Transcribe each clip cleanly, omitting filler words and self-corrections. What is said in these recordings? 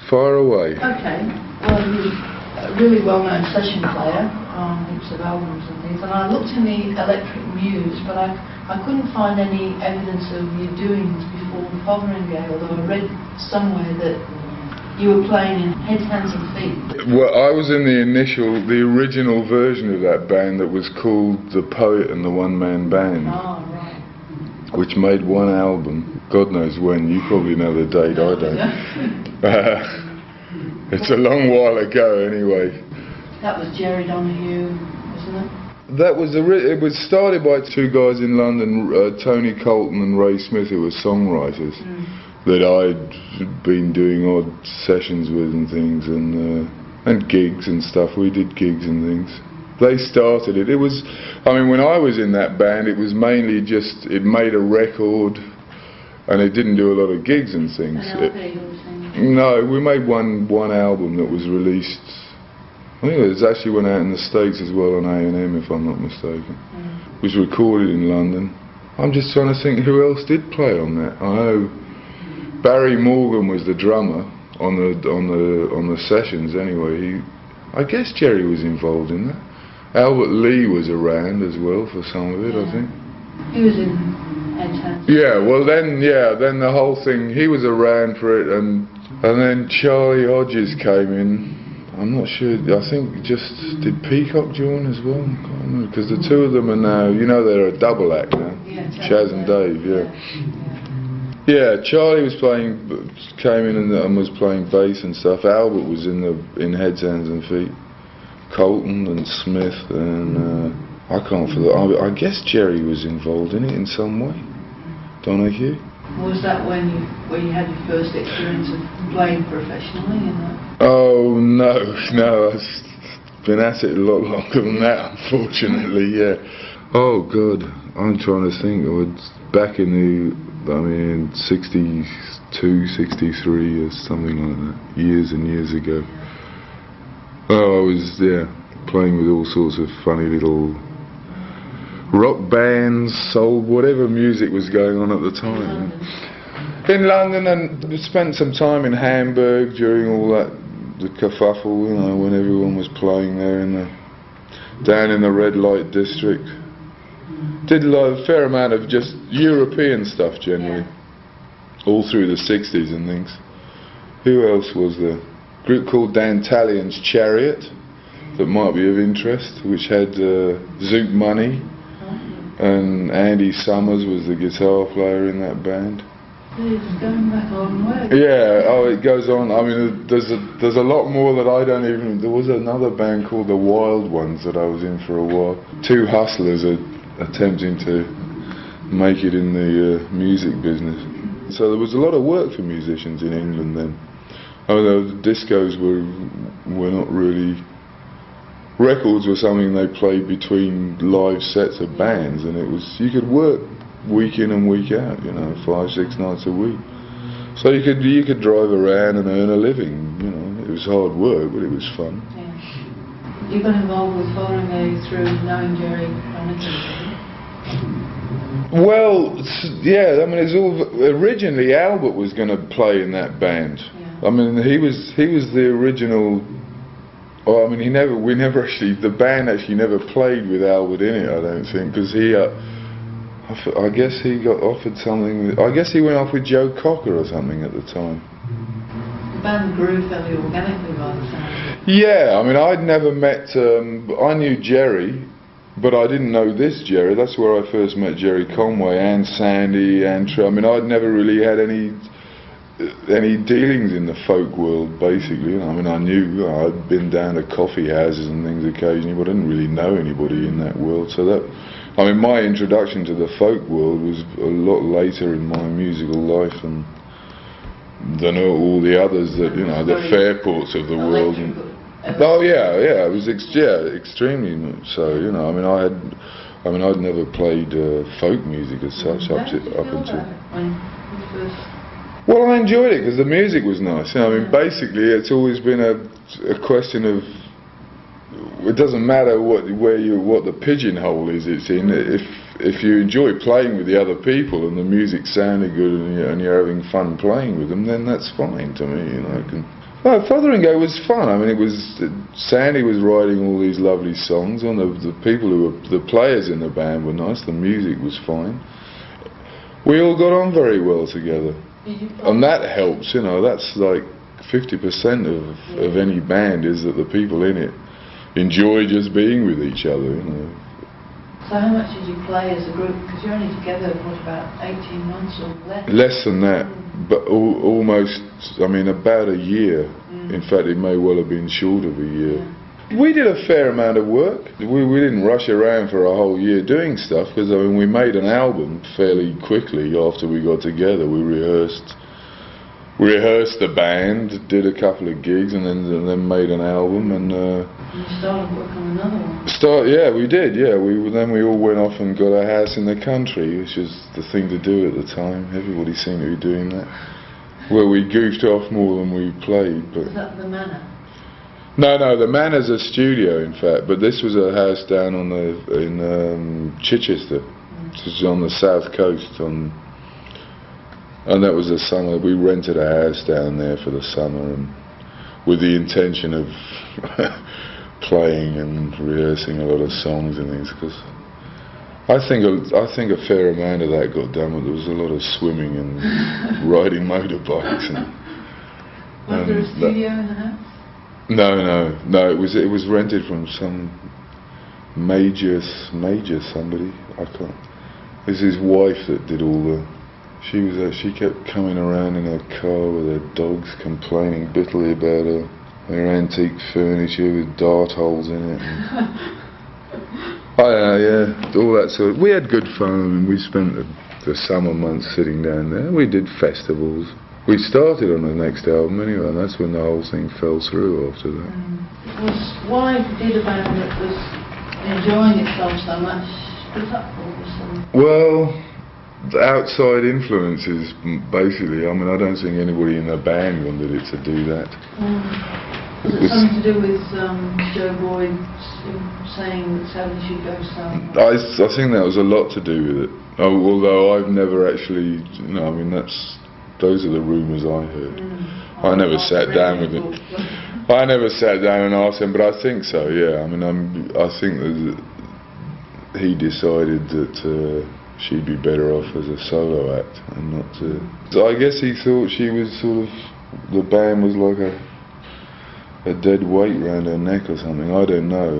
Fire away. Okay, well, he was a really well-known session player on heaps of albums and things, and I looked in the Electric Muse, but I couldn't find any evidence of your doings before the Fotheringay, although I read somewhere that you were playing in Heads, Hands and Feet. Well, I was in the original version of that band that was called The Poet and the One Man Band. Oh, right. Which made one album, God knows when, you probably know the date, I don't. It's a long while ago anyway. That was Jerry Donahue, wasn't it? That was it was started by two guys in London, Tony Colton and Ray Smith, who were songwriters. That I'd been doing odd sessions with and things, and gigs and stuff. We did gigs and things. They started it. It was, I mean, when I was in that band, it was mainly just, it made a record, and it didn't do a lot of gigs and things. No, we made one album that was released. I think it actually went out in the States as well on A&M, if I'm not mistaken. It was recorded in London. I'm just trying to think who else did play on that. I know Barry Morgan was the drummer on the sessions anyway. I guess Jerry was involved in that. Albert Lee was around as well for some of it, I think. He was in Heads, Hands. Yeah, well then the whole thing, he was around for it, and then Charlie Hodges came in. I'm not sure, I think did Peacock join as well? I can't remember, because the two of them are now, you know, they're a double act now. Yeah, Chaz and Dave, Yeah, Charlie came in and was playing bass and stuff. Albert was in Heads, Hands and Feet. Colton and Smith and I can't forget. I guess Jerry was involved in it in some way. Donahue. Was that when you had your first experience of playing professionally in that? Oh no, I've been at it a lot longer than that, unfortunately. Yeah. Oh God, I'm trying to think. Back in 62, 63 or something like that, years and years ago. Oh, I was playing with all sorts of funny little rock bands, soul, whatever music was going on at the time. In London, and spent some time in Hamburg during all that, the kerfuffle, you know, when everyone was playing there down in the red light district. Did a fair amount of just European stuff generally, all through the 60s and things. Who else was there? A group called Dan Tallion's Chariot, that might be of interest, which had Zoot Money, and Andy Summers was the guitar player in that band. It's going back a long way. Yeah, oh, it goes on. I mean, there's a lot more that I don't even. There was another band called the Wild Ones that I was in for a while. Two hustlers are attempting to make it in the music business. So there was a lot of work for musicians in England then. Although the discos were not really. Records were something they played between live sets of bands, and you could work week in and week out, you know, 5-6 nights a week. So you could drive around and earn a living, you know. It was hard work, but it was fun. Yeah. You got involved with Fotheringay through knowing Jerry Donahue? Well, yeah, I mean, it's all originally Albert was going to play in that band. Yeah. I mean, he was the original. Well, I mean, the band actually never played with Albert in it, I don't think, because I guess he got offered something. I guess he went off with Joe Cocker or something at the time. The band grew fairly organically by the time. Yeah, I mean, I'd never met. I knew Jerry, but I didn't know this Jerry. That's where I first met Jerry Conway and Sandy and I mean, I'd never really had any dealings in the folk world, basically. I mean, I knew I'd been down to coffee houses and things occasionally, but I didn't really know anybody in that world. So I mean, my introduction to the folk world was a lot later in my musical life than all the others that, you know, the Fairports of the world. Oh yeah, it was extremely much so. You know, I mean, I'd never played folk music as such up until. Well, I enjoyed it because the music was nice. You know, I mean, basically, it's always been a question of it doesn't matter what the pigeonhole is it's in. If you enjoy playing with the other people and the music's sounding good and you're having fun playing with them, then that's fine to me. You know. Well, Fotheringay was fun. I mean, Sandy was writing all these lovely songs, and the people who were the players in the band were nice. The music was fine. We all got on very well together, and that helps. You know, that's like 50% of any band is that the people in it enjoy just being with each other. You know. So how much did you play as a group? Because you're only together, what, about 18 months or less? Less than that, but almost, I mean, about a year. In fact, it may well have been short of a year. We did a fair amount of work. We didn't rush around for a whole year doing stuff, because I mean, we made an album fairly quickly after we got together. We rehearsed the band, did a couple of gigs, and then made an album, and you started work on another one. Yeah, we did. Yeah, then we all went off and got a house in the country, which was the thing to do at the time. Everybody seemed to be doing that. Well, we goofed off more than we played. But was that the Manor? No, the Manor's a studio, in fact. But this was a house down in Chichester, which is on the south coast. And that was the summer. We rented a house down there for the summer, and with the intention of playing and rehearsing a lot of songs and things. Because I think a fair amount of that got done. But there was a lot of swimming and riding motorbikes. Was there a studio in the house? No. It was rented from some major somebody. I can't. It was his wife that did all the. She kept coming around in her car with her dogs, complaining bitterly about her antique furniture with dart holes in it. I don't know, yeah, all that sort of. We had good fun, and we spent the summer months sitting down there. We did festivals. We started on the next album anyway, and that's when the whole thing fell through after that. Why did a band that was enjoying itself so much split up all of a sudden? Well, the outside influences, basically. I mean, I don't think anybody in the band wanted it to do that. Was it something to do with Joe Boyd saying that Sally should go somewhere? I think that was a lot to do with it. Although I've never actually, I mean, those are the rumours I heard. I never sat down with him. I never sat down and asked him, but I think so. Yeah, I mean, I think that he decided that. She'd be better off as a solo act and not to. So I guess he thought she was sort of, the band was like a dead weight round her neck or something. I don't know,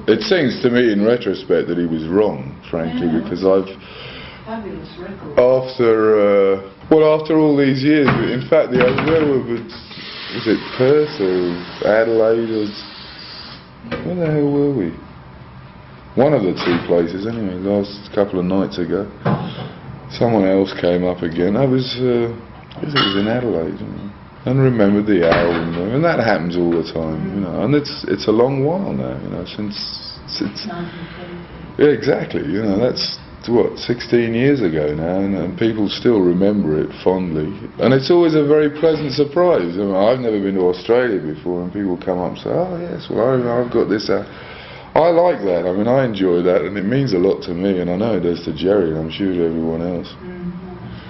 It seems to me in retrospect that he was wrong, frankly, because Fabulous record. After all these years, in fact, was it Perth or Adelaide or where the hell were we? One of the two places, anyway, last couple of nights ago. Someone else came up again. I guess it was in Adelaide, and remembered the album, and that happens all the time, And it's a long while now, since it's. Yeah, exactly. That's what 16 years ago now, and people still remember it fondly. And it's always a very pleasant surprise. I've never been to Australia before, and people come up and say, "Oh yes, well I've got this." I like that. I mean, I enjoy that, and it means a lot to me, and I know it does to Jerry, and I'm sure to everyone else.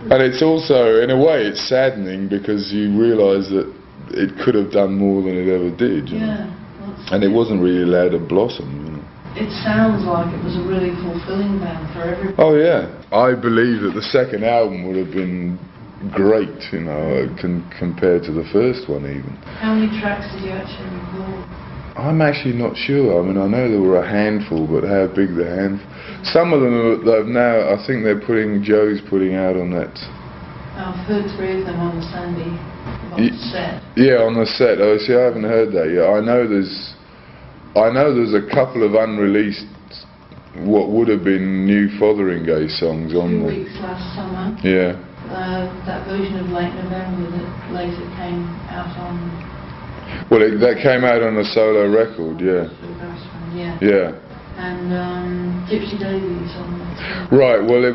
And it's also, in a way, it's saddening because you realise that it could have done more than it ever did. And it wasn't really allowed to blossom. It sounds like it was a really fulfilling band for everybody. Oh yeah, I believe that the second album would have been great, compared to the first one even. How many tracks did you actually record? I'm actually not sure. I mean, I know there were a handful, but how big the handful? Some of them they've now. I think Joe's putting out on that. I've heard 3 of them on the Sandy set. Yeah, on the set. Oh, see, I haven't heard that yet. I know there's a couple of unreleased, what would have been new Fotheringay songs on there. 2 weeks last summer. Yeah. That version of Late November that later came out on. Well, that came out on a solo record, yeah. Yeah. Yeah. And Gypsy Davies on that. Right, well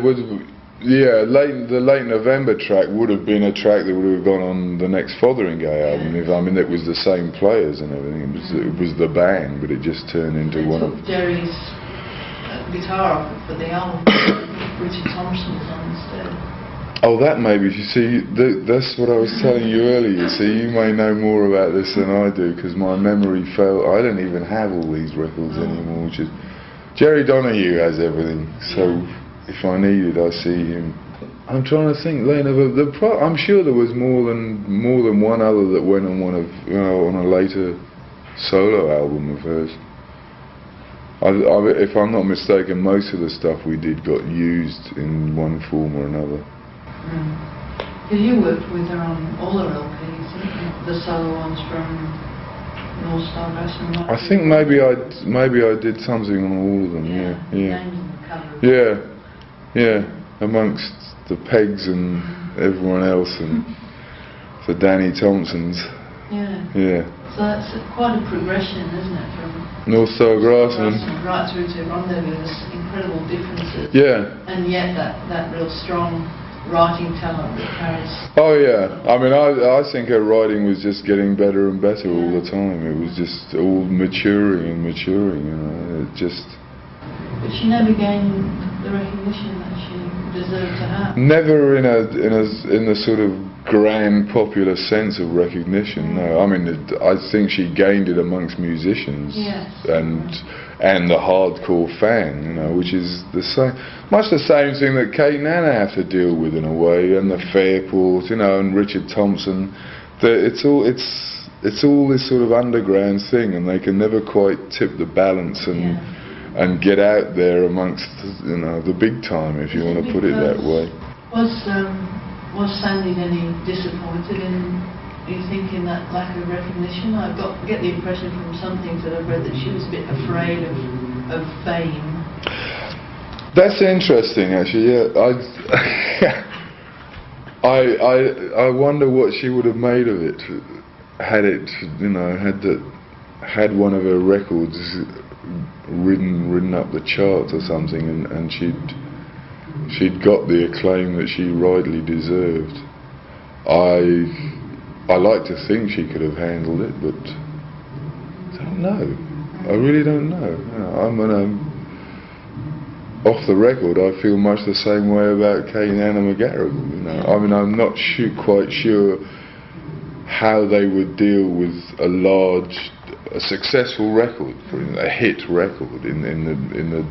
Yeah, the late November track would have been a track that would have gone on the next Fotheringay album. I mean, it was the same players and everything. It was the band, but it just turned into one of Jerry's guitar off for the album. Richard Thompson was on instead. Oh, that maybe. You see, that's what I was telling you earlier. You see, you may know more about this than I do, because my memory failed. I don't even have all these records anymore. Which is Jerry Donahue has everything. So. If I need it, I see him. I'm trying to think, Lena. I'm sure there was more than one other that went on on a later solo album of hers. If I'm not mistaken, most of the stuff we did got used in one form or another. Because you worked with her on all her LPs, didn't you? The solo ones from North Star Wrestling. I think maybe I did something on all of them. Yeah. Yeah, amongst the Pegs and everyone else, and the Danny Thompsons. Yeah. So that's quite a progression, isn't it, from North Star Grassman right through to Rendezvous. There's incredible differences. Yeah. And yet that real strong writing talent that carries. Oh yeah. I mean, I think her writing was just getting better and better all the time. It was just all maturing and maturing. You know, it just. But she never gained the recognition that she deserved to have. Never in the sort of grand popular sense of recognition. No, I mean, I think she gained it amongst musicians and the hardcore fan, you know, which is much the same thing that Kate and Anna have to deal with in a way, and the Fairport, you know, and Richard Thompson. It's all this sort of underground thing, and they can never quite tip the balance and get out there amongst, you know, the big time, if you want to put it that way. Was Sandy Denny disappointed in, you think, in that lack of recognition? I get the impression from some things that I've read that she was a bit afraid of fame. That's interesting, actually. Yeah, I wonder what she would have made of it had it, you know, had one of her records ridden up the charts or something, and she'd got the acclaim that she rightly deserved. I like to think she could have handled it, but I don't know. I really don't know. You know, off the record, I feel much the same way about Kate Anna McGarrigal. You know, I mean, I'm not quite sure how they would deal with a successful record, a hit record in the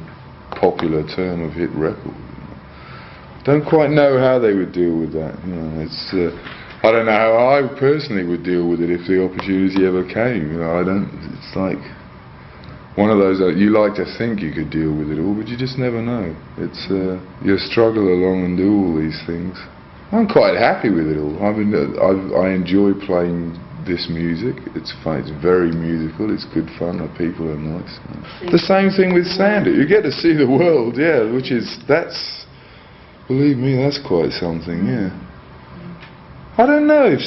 popular term of hit record. Don't quite know how they would deal with that. You know, it's I don't know how I personally would deal with it if the opportunity ever came. You know, I don't. It's like one of those that you like to think you could deal with it all, but you just never know. It's you struggle along and do all these things. I'm quite happy with it all. I enjoy playing this music. It's fun. It's very musical. It's good fun. The people are nice. The same thing with Sandy. You get to see the world, yeah. Believe me, that's quite something, yeah. I don't know if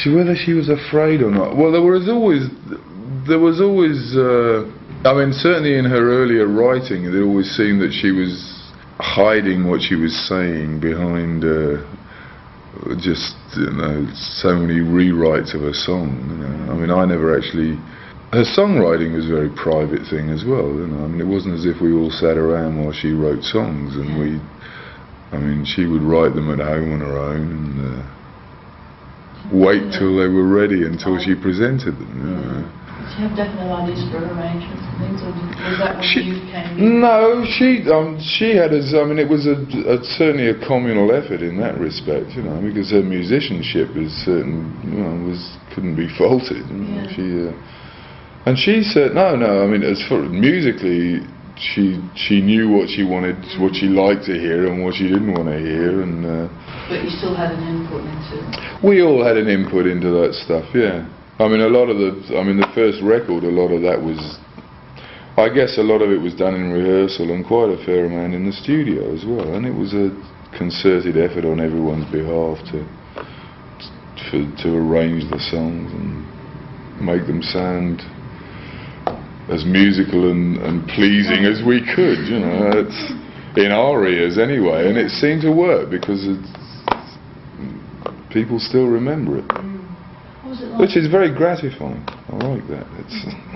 whether she was afraid or not. Well, there was always. I mean, certainly in her earlier writing, it always seemed that she was hiding what she was saying behind. Just, you know, so many rewrites of her song, you know. I mean, I never actually. Her songwriting was a very private thing as well, you know. I mean, it wasn't as if we all sat around while she wrote songs, and she would write them at home on her own and wait till they were ready until she presented them, you know. Did she have definite ideas for arrangements and things, or was that when you came in? No, she had it was certainly a communal effort in that respect, you know, because her musicianship couldn't be faulted. You know. And she said, no, I mean, as for musically, she knew what she wanted, what she liked to hear and what she didn't want to hear, and. But you still had an input into it. We all had an input into that stuff, yeah. I mean, the first record, a lot of that was, I guess a lot of it was done in rehearsal and quite a fair amount in the studio as well, and it was a concerted effort on everyone's behalf to arrange the songs and make them sound as musical and pleasing as we could, you know. in our ears anyway, and it seemed to work because people still remember it, What was it like? which is very gratifying. I like that. It's